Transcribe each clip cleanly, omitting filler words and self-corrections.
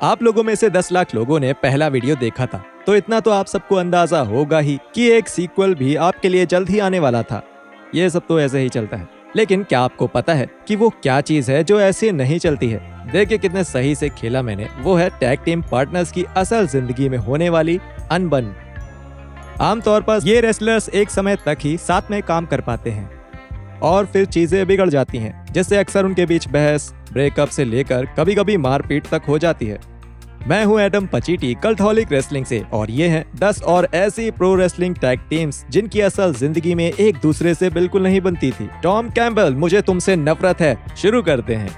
आप लोगों में से 10 लाख लोगों ने पहला वीडियो देखा था, तो इतना तो आप सबको अंदाजा होगा ही कि एक सीक्वल भी आपके लिए जल्द ही आने वाला था। ये सब तो ऐसे ही चलता है, लेकिन क्या आपको पता है कि वो क्या चीज है जो ऐसे नहीं चलती है? देखिए कितने सही से खेला मैंने। वो है टैग टीम पार्टनर्स की असल जिंदगी में होने वाली अनबन। आमतौर पर ये रेसलर्स एक समय तक ही साथ में काम कर पाते हैं और फिर चीजें बिगड़ जाती हैं, जिससे अक्सर उनके बीच बहस, ब्रेकअप से लेकर कभी कभी मारपीट तक हो जाती है। मैं हूं एडम पचीटी कल्टहॉलिक रेसलिंग से, और ये हैं 10 और ऐसी प्रो रेसलिंग टैग टीम्स जिनकी असल जिंदगी में एक दूसरे से बिल्कुल नहीं बनती थी। टॉम कैम्पबेल, मुझे तुमसे नफरत है। शुरू करते हैं।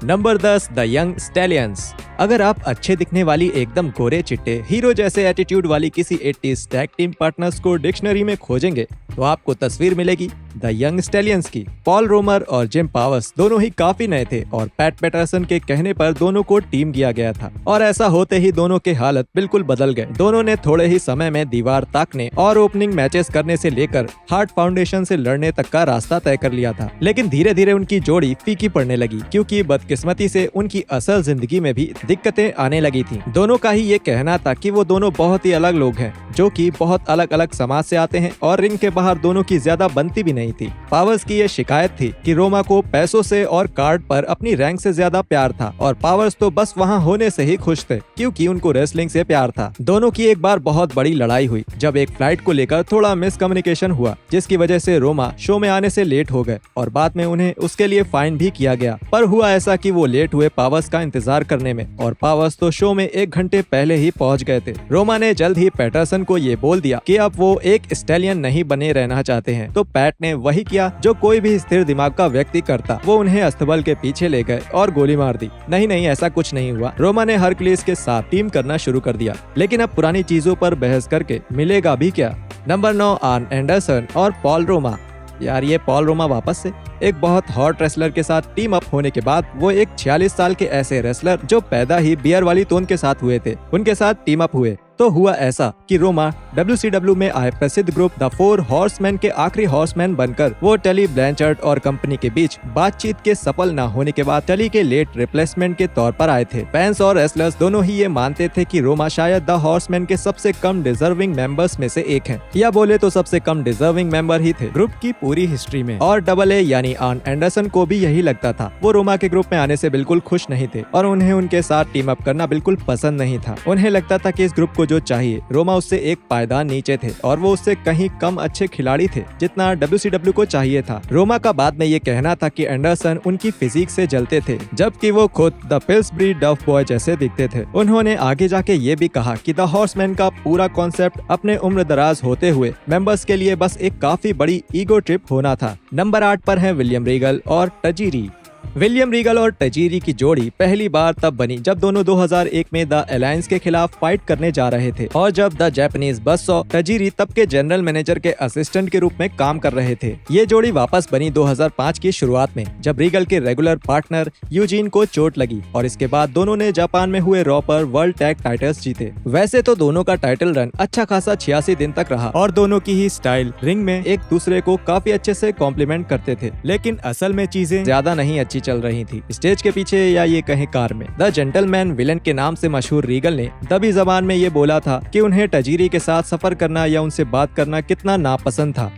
Number 10, the young stallions. अगर आप अच्छे दिखने वाली एकदम गोरे चिट्टे हीरो जैसे एटीट्यूड वाली किसी 80s टैग टीम पार्टनर्स को डिक्शनरी में खोजेंगे तो आपको तस्वीर मिलेगी द यंग स्टैलियंस की। पॉल रोमर और जिम पावर्स दोनों ही काफी नए थे और पैट पैटरसन के कहने पर दोनों को टीम किया गया था, और ऐसा होते ही दोनों के हालत बिल्कुल बदल गए। दोनों ने थोड़े ही समय में दीवार ताकने और ओपनिंग मैचेस करने से लेकर हार्ट फाउंडेशन से लड़ने तक का रास्ता तय कर लिया था। लेकिन धीरे धीरे उनकी जोड़ी फीकी पड़ने लगी, क्योंकि बदकिस्मती से उनकी असल जिंदगी में भी दिक्कतें आने लगी थी। दोनों का ही ये कहना था कि वो दोनों बहुत ही अलग लोग हैं, जो कि बहुत अलग अलग समाज से आते हैं, और रिंग के बाहर दोनों की ज्यादा बनती भी नहीं थी। पावर्स की ये शिकायत थी कि रोमा को पैसों से और कार्ड पर अपनी रैंक से ज्यादा प्यार था, और पावर्स तो बस वहाँ होने से ही खुश थे, क्योंकि उनको रेसलिंग से प्यार था। दोनों की एक बार बहुत बड़ी लड़ाई हुई जब एक फ्लाइट को लेकर थोड़ा मिसकम्युनिकेशन हुआ, जिसकी वजह से रोमा शो में आने से लेट हो गए और बाद में उन्हें उसके लिए फाइन भी किया गया। पर हुआ ऐसा कि वो लेट हुए पावर्स का इंतजार करने में, और पावर्स तो शो में 1 घंटे पहले ही पहुंच गए थे। रोमा ने जल्द ही पैटरसन को ये बोल दिया कि अब वो एक स्टैलियन नहीं बने रहना चाहते हैं, तो पैट ने वही किया जो कोई भी स्थिर दिमाग का व्यक्ति करता। वो उन्हें अस्तबल के पीछे ले गए और गोली मार दी। नहीं, ऐसा कुछ नहीं हुआ। रोमा ने हरक्यूलिस के साथ टीम करना शुरू कर दिया, लेकिन अब पुरानी चीजों पर बहस करके मिलेगा भी क्या। नंबर 9, आर्न एंडरसन और पॉल रोमा। यार ये पॉल रोमा वापस से एक बहुत हॉट रेसलर के साथ टीम अप होने के बाद वो एक 46 साल के ऐसे रेसलर जो पैदा ही बियर वाली टोन के साथ हुए थे, उनके साथ टीम अप हुए। तो हुआ ऐसा कि रोमा WCW में आए प्रसिद्ध ग्रुप द 4 हॉर्समैन के आखिरी हॉर्समैन बनकर वो टली ब्लैंचर्ड और कंपनी के बीच बातचीत के सफल न होने के बाद टली के लेट रिप्लेसमेंट के तौर पर आए थे। फैंस और रेसलर्स दोनों ही ये मानते थे कि रोमा शायद द हॉर्समैन के सबसे कम डिजर्विंग मेंबर्स में से एक हैं, या बोले तो सबसे कम डिजर्विंग मेंबर ही थे ग्रुप की पूरी हिस्ट्री में। और डबल ए यानी आर्न एंडरसन को भी यही लगता था। वो रोमा के ग्रुप में आने से बिल्कुल खुश नहीं थे और उन्हें उनके साथ टीम अप करना बिल्कुल पसंद नहीं था। उन्हें लगता था कि इस ग्रुप को जो चाहिए, रोमा उससे एक पायदान नीचे थे और वो उससे कहीं कम अच्छे खिलाड़ी थे जितना WCW को चाहिए था। रोमा का बाद में ये कहना था कि एंडरसन उनकी फिजिक से जलते थे, जबकि वो खुद द पिल्सबरी डफ बॉय जैसे दिखते थे। उन्होंने आगे जाके ये भी कहा कि द हॉर्समैन का पूरा कॉन्सेप्ट अपने उम्र दराज होते हुए मेंबर्स के लिए बस एक काफी बड़ी ईगो ट्रिप होना था। नंबर 8 पर है विलियम रीगल और टजीरी। विलियम रीगल और टजीरी की जोड़ी पहली बार तब बनी जब दोनों 2001 में द अलायंस के खिलाफ फाइट करने जा रहे थे, और जब द जापानीज बज़सॉ टजीरी तब के जनरल मैनेजर के असिस्टेंट के रूप में काम कर रहे थे। ये जोड़ी वापस बनी 2005 की शुरुआत में, जब रीगल के रेगुलर पार्टनर यूजीन को चोट लगी, और इसके बाद दोनों ने जापान में हुए रॉ पर वर्ल्ड टैग टाइटल्स जीते। वैसे तो दोनों का टाइटल रन अच्छा खासा 86 दिन तक रहा, और दोनों की ही स्टाइल रिंग में एक दूसरे को काफी अच्छे से कॉम्प्लीमेंट करते थे, लेकिन असल में चीजें ज्यादा नहीं अच्छी चल रही थी। स्टेज के पीछे या ये कहें कार में, द जेंटलमैन विलन के नाम से मशहूर रीगल ने दबी जबान में ये बोला था कि उन्हें टजीरी के साथ सफर करना या उनसे बात करना कितना नापसंद था।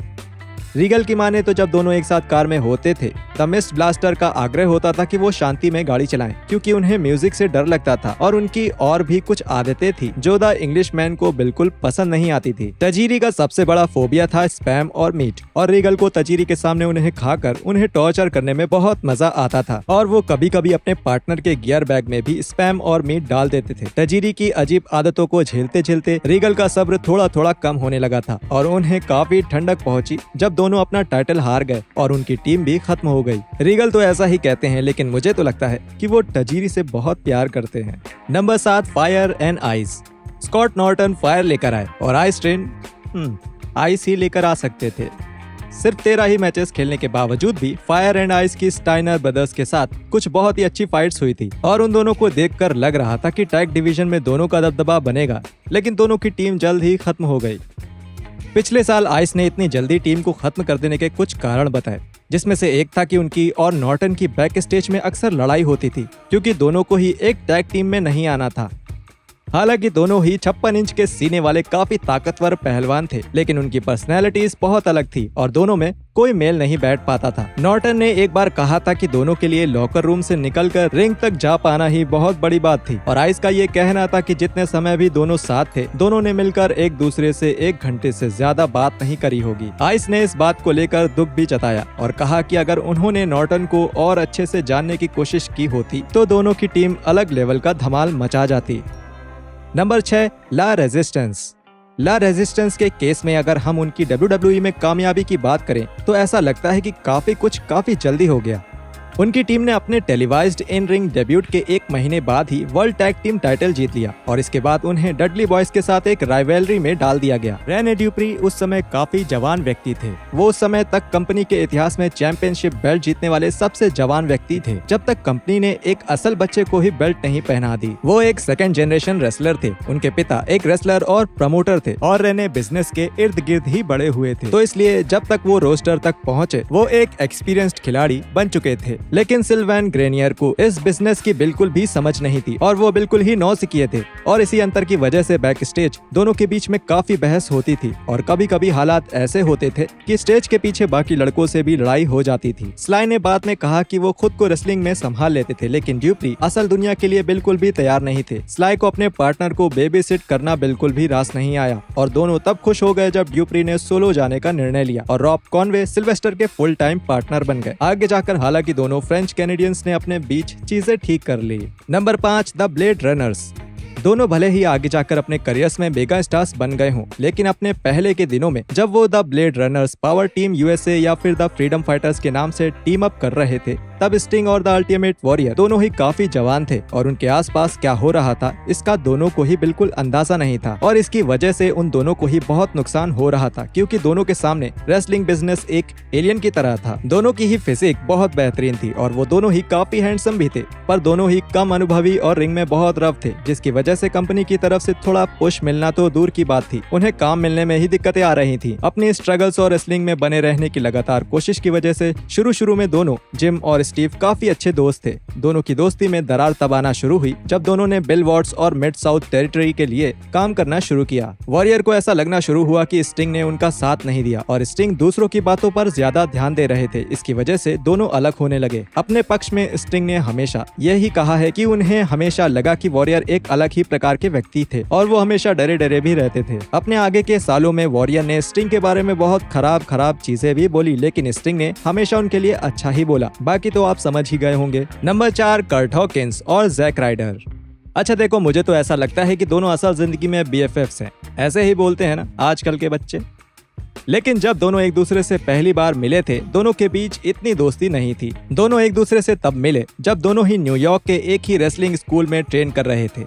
रीगल की माने तो जब दोनों एक साथ कार में होते थे, द मिस्ट ब्लास्टर का आग्रह होता था कि वो शांति में गाड़ी चलाएं, क्योंकि उन्हें म्यूजिक से डर लगता था, और उनकी और भी कुछ आदतें थी जो द इंग्लिशमैन को बिल्कुल पसंद नहीं आती थी। टजीरी का सबसे बड़ा फोबिया था स्पैम और मीट, और रीगल को टजीरी के सामने उन्हें खाकर उन्हें टॉर्चर करने में बहुत मजा आता था, और वो कभी कभी अपने पार्टनर के गियर बैग में भी स्पैम और मीट डाल देते थे। टजीरी की अजीब आदतों को झेलते झेलते रीगल का सब्र थोड़ा थोड़ा कम होने लगा था, और उन्हें काफी ठंडक पहुंची जब दोनों अपना टाइटल हार गए और उनकी टीम भी खत्म हो गई। रीगल तो ऐसा ही कहते हैं, लेकिन मुझे तो लगता है कि वो टजीरी से बहुत प्यार करते हैं। Number 7, fire and ice. Scott Norton fire लेकर आए और आइस ट्रेन आइस ही लेकर आ सकते थे। सिर्फ 13 ही मैचेस खेलने के बावजूद भी फायर एंड आइस की स्टाइनर ब्रदर्स के साथ कुछ बहुत ही अच्छी फाइट्स हुई थी, और उन दोनों को देखकर लग रहा था कि टैग डिवीजन में दोनों का दबदबा बनेगा, लेकिन दोनों की टीम जल्द ही खत्म हो गई। पिछले साल आइस ने इतनी जल्दी टीम को खत्म कर देने के कुछ कारण बताए। जिसमें से एक था कि उनकी और नॉर्टन की बैक स्टेज में अक्सर लड़ाई होती थी क्योंकि दोनों को ही एक टैग टीम में नहीं आना था। हालांकि दोनों ही 56 इंच के सीने वाले काफी ताकतवर पहलवान थे, लेकिन उनकी पर्सनैलिटीज बहुत अलग थी और दोनों में कोई मेल नहीं बैठ पाता था। नॉर्टन ने एक बार कहा था कि दोनों के लिए लॉकर रूम से निकलकर रिंग तक जा पाना ही बहुत बड़ी बात थी, और आइस का ये कहना था कि जितने समय भी दोनों साथ थे, दोनों ने मिलकर एक दूसरे से 1 घंटे से ज्यादा बात नहीं करी होगी। आइस ने इस बात को लेकर दुख भी जताया और कहा कि अगर उन्होंने नॉर्टन को और अच्छे से जानने की कोशिश की होती तो दोनों की टीम अलग लेवल का धमाल मचा जाती। नंबर 6, ला रेजिस्टेंस। ला रेजिस्टेंस के केस में अगर हम उनकी WWE में कामयाबी की बात करें तो ऐसा लगता है कि काफी जल्दी हो गया। उनकी टीम ने अपने टेलीवाइज्ड इन रिंग डेब्यूट के 1 महीने बाद ही वर्ल्ड टैग टीम टाइटल जीत लिया और इसके बाद उन्हें डडली बॉयज के साथ एक राइवलरी में डाल दिया गया। रेने ड्यूप्री उस समय काफी जवान व्यक्ति थे। वो उस समय तक कंपनी के इतिहास में चैंपियनशिप बेल्ट जीतने वाले सबसे जवान व्यक्ति थे, जब तक कंपनी ने एक असल बच्चे को ही बेल्ट नहीं पहना दी। वो एक सेकंड जनरेशन रेसलर थे। उनके पिता एक रेसलर और प्रमोटर थे और रेने बिजनेस के इर्द गिर्द ही बड़े हुए थे, तो इसलिए जब तक वो रोस्टर तक पहुँचे वो एक एक्सपीरियंस्ड खिलाड़ी बन चुके थे। लेकिन सिल्वैन ग्रेनियर को इस बिजनेस की बिल्कुल भी समझ नहीं थी और वो बिल्कुल ही नौसिखिए थे, और इसी अंतर की वजह से बैक स्टेज दोनों के बीच में काफी बहस होती थी और कभी कभी हालात ऐसे होते थे कि स्टेज के पीछे बाकी लड़कों से भी लड़ाई हो जाती थी। स्लाई ने बाद में कहा कि वो खुद को रेसलिंग में संभाल लेते थे, लेकिन ड्यूप्री असल दुनिया के लिए बिल्कुल भी तैयार नहीं थे। स्लाई को अपने पार्टनर को बेबी सिट करना बिल्कुल भी रास नहीं आया और दोनों तब खुश हो गए जब ड्यूप्री ने सोलो जाने का निर्णय लिया और रॉब कॉनवे सिल्वेस्टर के फुल टाइम पार्टनर बन गए। आगे जाकर हालांकि दोनों फ्रेंच कैनेडियंस ने अपने बीच चीजें ठीक कर ली। Number 5, the blade runners. दोनों भले ही आगे जाकर अपने करियर्स में मेगा स्टार्स बन गए हों, लेकिन अपने पहले के दिनों में जब वो the blade runners power team USA या फिर द फ्रीडम फाइटर्स के नाम से टीम अप कर रहे थे, तब स्टिंग और द अल्टीमेट वॉरियर दोनों ही काफी जवान थे और उनके आसपास क्या हो रहा था इसका दोनों को ही बिल्कुल अंदाजा नहीं था, और इसकी वजह से उन दोनों को ही बहुत नुकसान हो रहा था क्योंकि दोनों के सामने रेसलिंग बिजनेस एक एलियन की तरह था। दोनों की ही फिजिक बहुत बेहतरीन थी और वो दोनों ही काफी हैंडसम भी थे, पर दोनों ही कम अनुभवी और रिंग में बहुत रफ थे, जिसकी वजह से कंपनी की तरफ से थोड़ा पुश मिलना तो दूर की बात थी, उन्हें काम मिलने में ही दिक्कतें आ रही थी। अपनी स्ट्रगल्स और रेसलिंग में बने रहने की लगातार कोशिश की वजह से शुरू में दोनों जिम और स्टीव काफी अच्छे दोस्त थे। दोनों की दोस्ती में दरार तब आना शुरू हुई जब दोनों ने बिल वॉट्स और मिड साउथ टेरिटरी के लिए काम करना शुरू किया। वॉरियर को ऐसा लगना शुरू हुआ कि स्टिंग ने उनका साथ नहीं दिया और स्टिंग दूसरों की बातों पर ज्यादा ध्यान दे रहे थे। इसकी वजह से दोनों अलग होने लगे। अपने पक्ष में स्टिंग ने हमेशा यही कहा है कि उन्हें हमेशा लगा कि वॉरियर एक अलग ही प्रकार के व्यक्ति थे और वो हमेशा डरे डरे भी रहते थे। अपने आगे के सालों में वॉरियर ने स्टिंग के बारे में बहुत खराब चीजें भी बोली, लेकिन स्टिंग ने हमेशा उनके लिए अच्छा ही बोला। बाकी तो आप समझ ही गए होंगे। नंबर 4, कर्ट हॉकिंस और जैक राइडर। अच्छा देखो, मुझे तो ऐसा लगता है कि दोनों असल जिंदगी में BFFs हैं। ऐसे ही बोलते हैं ना आजकल के बच्चे। लेकिन जब दोनों एक दूसरे से पहली बार मिले थे, दोनों के बीच इतनी दोस्ती नहीं थी। दोनों एक दूसरे से तब मिले जब दोनों ही न्यूयॉर्क के एक ही रेसलिंग स्कूल में ट्रेन कर रहे थे,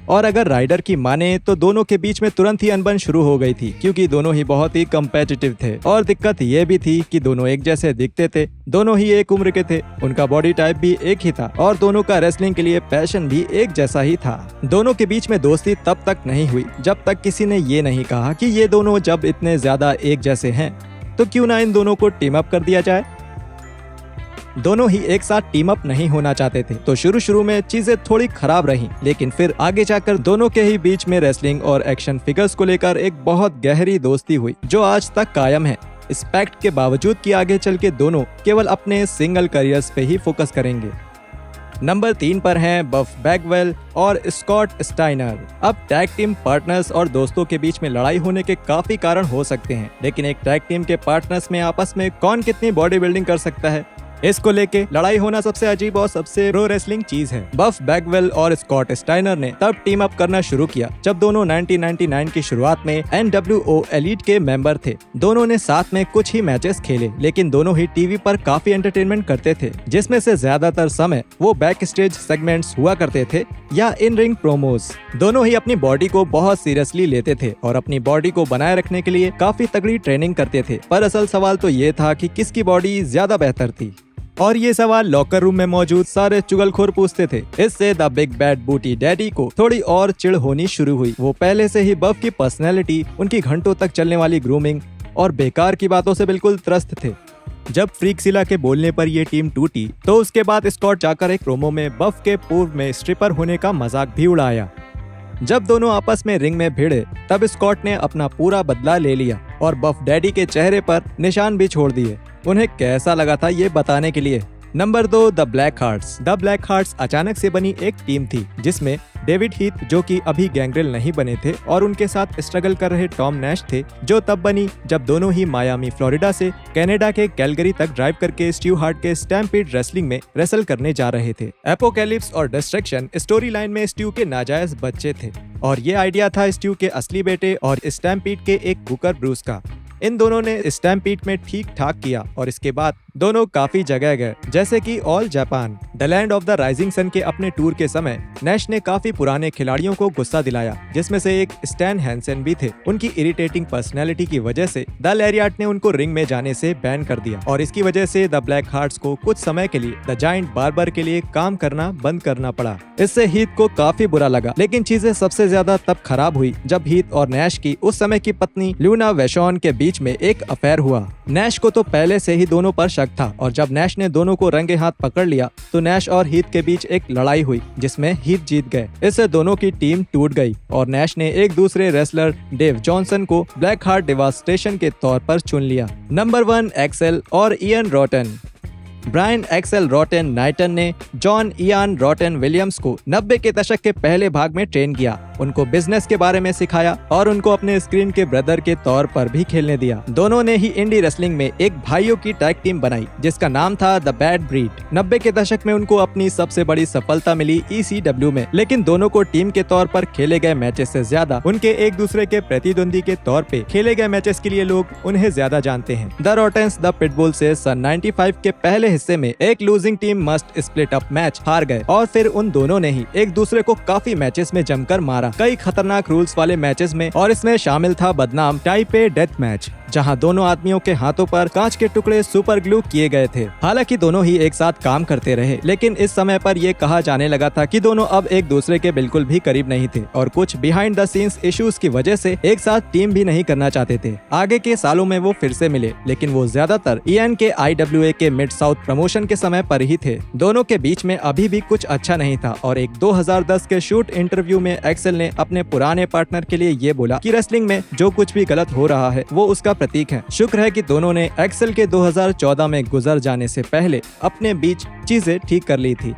और अगर राइडर की माने तो दोनों के बीच में तुरंत ही अनबन शुरू हो गई थी क्योंकि दोनों ही बहुत ही कम्पेटिटिव थे। और दिक्कत ये भी थी कि दोनों एक जैसे दिखते थे, दोनों ही एक उम्र के थे, उनका बॉडी टाइप भी एक ही था और दोनों का रेसलिंग के लिए पैशन भी एक जैसा ही था। दोनों के बीच में दोस्ती तब तक नहीं हुई जब तक किसी ने ये नहीं कहा कि ये दोनों जब इतने ज्यादा एक जैसे हैं तो क्यों ना इन दोनों को टीम अप कर दिया जाए। दोनों ही एक साथ टीम अप नहीं होना चाहते थे, तो शुरू में चीजें थोड़ी खराब रहीं, लेकिन फिर आगे जाकर दोनों के ही बीच में रेसलिंग और एक्शन फिगर्स को लेकर एक बहुत गहरी दोस्ती हुई जो आज तक कायम है। इस फैक्ट के बावजूद कि आगे चल के दोनों केवल अपने सिंगल करियर्स पे ही फोकस करेंगे। नंबर 3 पर हैं बफ बैगवेल और स्कॉट स्टाइनर। अब टैग टीम पार्टनर्स और दोस्तों के बीच में लड़ाई होने के काफी कारण हो सकते हैं, लेकिन एक टैग टीम के पार्टनर्स में आपस में कौन कितनी बॉडी बिल्डिंग कर सकता है, इसको लेके लड़ाई होना सबसे अजीब और सबसे प्रो रेसलिंग चीज है। बफ बैगवेल और स्कॉट स्टाइनर ने तब टीम अप करना शुरू किया जब दोनों 1999 की शुरुआत में NWO एलीट के मेंबर थे। दोनों ने साथ में कुछ ही मैचेस खेले, लेकिन दोनों ही टीवी पर काफी एंटरटेनमेंट करते थे, जिसमें से ज्यादातर समय वो बैक स्टेज सेगमेंट्स हुआ करते थे या इन रिंग प्रोमोज। दोनों ही अपनी बॉडी को बहुत सीरियसली लेते थे और अपनी बॉडी को बनाए रखने के लिए काफी तगड़ी ट्रेनिंग करते थे, पर असल सवाल तो ये था कि किसकी बॉडी ज्यादा बेहतर थी, और ये सवाल लॉकर रूम में मौजूद सारे चुगलखोर पूछते थे। इससे द बिग बैड बूटी डैडी को थोड़ी और चिढ़ होनी शुरू हुई। वो पहले से ही बफ की पर्सनैलिटी, उनकी घंटों तक चलने वाली ग्रूमिंग और बेकार की बातों से बिल्कुल त्रस्त थे। जब फ्रीक्सिला के बोलने पर ये टीम टूटी तो उसके बाद स्कॉट जाकर एक प्रोमो में बफ के पूर्व में स्ट्रिपर होने का मजाक भी उड़ाया। जब दोनों आपस में रिंग में भिड़े तब स्कॉट ने अपना पूरा बदला ले लिया और बफ डैडी के चेहरे पर निशान भी छोड़ दिए। उन्हें कैसा लगा था ये बताने के लिए। Number 2, the black hearts. The black hearts अचानक से बनी एक टीम थी जिसमें डेविड हीथ जो कि अभी गैंग्रेल नहीं बने थे और उनके साथ स्ट्रगल कर रहे टॉम नैश थे, जो तब बनी जब दोनों ही मायामी फ्लोरिडा से कनाडा के कैलगरी तक ड्राइव करके स्टीव हार्ट के स्टैम्पीड रेसलिंग में रेसल करने जा रहे थे। एपोकैलिप्स और डिस्ट्रक्शन स्टोरी लाइन में स्टीव के नाजायज बच्चे थे और ये आइडिया था स्टीव के असली बेटे और स्टैम्पीड के एक बुकर ब्रूस का। इन दोनों ने स्टैम्पीड में ठीक ठाक किया और इसके बाद दोनों काफी जगह गए, जैसे कि all Japan, the land of the rising sun के अपने टूर के समय नैश ने काफी पुराने खिलाड़ियों को गुस्सा दिलाया, जिसमें से एक स्टैन हैंसन भी थे। उनकी इरिटेटिंग पर्सनैलिटी की वजह से द लैरियाट ने उनको रिंग में जाने से बैन कर दिया और इसकी वजह से द ब्लैक हार्ट्स को कुछ समय के लिए द जायंट बार्बर के लिए काम करना बंद करना पड़ा। इससे हीथ को काफी बुरा लगा, लेकिन चीजें सबसे ज्यादा तब खराब हुई जब हीथ और नैश की उस समय की पत्नी ल्यूना वैशॉन के बीच में एक अफेयर हुआ। नैश को तो पहले से ही दोनों पर शक था और जब नैश ने दोनों को रंगे हाथ पकड़ लिया तो नैश और हीथ के बीच एक लड़ाई हुई जिसमें हीथ जीत गए। इससे दोनों की टीम टूट गई और नैश ने एक दूसरे रेसलर डेव जॉनसन को ब्लैक हार्ट डिवास्टेशन के तौर पर चुन लिया। नंबर 1, एक्सेल और Ian Rotten. Brian Axel Rotten Knighton ने जॉन इयान रॉटन विलियम्स को 90 के दशक के पहले भाग में ट्रेन किया, उनको बिजनेस के बारे में सिखाया और उनको अपने स्क्रीन के ब्रदर के तौर पर भी खेलने दिया। दोनों ने ही इंडी रेसलिंग में एक भाइयों की टैग टीम बनाई जिसका नाम था द बैड ब्रीड। 90 के दशक में उनको अपनी सबसे बड़ी सफलता मिली ECW में, लेकिन दोनों को टीम के तौर पर खेले गए मैचेस से ज्यादा उनके एक दूसरे के प्रतिद्वंदी के तौर पे खेले गए मैचेस के लिए लोग उन्हें ज्यादा जानते हैं। द रॉटन्स द पिटबुल से सन 95 के पहले हिस्से में एक losing team must split up match हार गए और फिर उन दोनों ने ही एक दूसरे को काफी मैचेस में जमकर मारा, कई खतरनाक रूल्स वाले मैचेस में, और इसमें शामिल था बदनाम टाइप ए डेथ मैच जहां दोनों आदमियों के हाथों पर कांच के टुकड़े सुपर ग्लू किए गए थे। हालांकि दोनों ही एक साथ काम करते रहे, लेकिन इस समय पर यह कहा जाने लगा था कि दोनों अब एक दूसरे के बिल्कुल भी करीब नहीं थे और कुछ बिहाइंड द सीन्स इश्यूज की वजह से एक साथ टीम भी नहीं करना चाहते थे। आगे के सालों में वो फिर से मिले, लेकिन वो ज्यादातर ईएन के IWA के मिड साउथ प्रमोशन के समय पर ही थे। दोनों के बीच में अभी भी कुछ अच्छा नहीं था और एक 2010 के शूट इंटरव्यू में एक्सेल ने अपने पुराने पार्टनर के लिए ये बोला कि रेसलिंग में जो कुछ भी गलत हो रहा है वो उसका प्रतीक है। शुक्र है कि दोनों ने एक्सेल के 2014 में गुजर जाने से पहले अपने बीच चीजें ठीक कर ली थी।